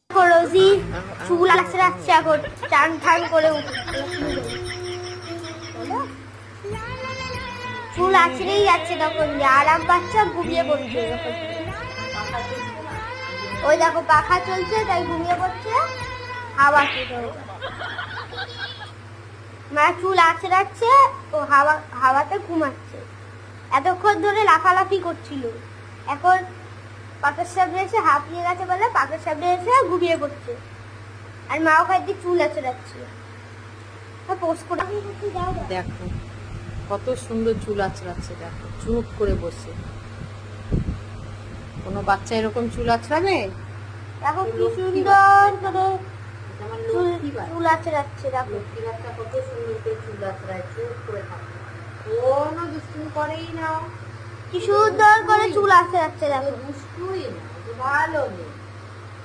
রোজি চুল আঁচড়াচ্ছে এখন, টান টান করে চুল আঁচড়েই যাচ্ছে তখন, আরাম পাচ্ছে, ঘুমিয়ে পড়ছে যখন। ওই দেখো পাখা চলছে তাই ঘুমিয়ে পড়ছে, হাওয়া মা চুল আঁচড়াচ্ছে ও হাওয়াতে ঘুমাচ্ছে। এতক্ষণ ধরে লাফালাফি করছিল, এখন পাকের সামনে এসে হাঁপিয়ে গেছে বলে পাকের সামনে এসে ঘুমিয়ে পড়ছে, আর মা ওখান দিয়ে চুল আঁচড়াচ্ছে। দেখো কত সুন্দর চুল আঁচড়াচ্ছে, দেখো চুপ করে বসে। কোনো বাচ্চা এরকম চুল আঁচড়াবে? দেখো কি সুন্দর করে চুল আঁচড়াচ্ছে। দেখো লক্ষ্মী বাচ্চা কত সুন্দর করে চুল আঁচড়ায়, চুপ করে থাকে, কোনো দুষ্টুমি করেই না, কি সুন্দর করে চুল আঁচড়াচ্ছে। দেখো দুষ্টুই না, ভালো নেই।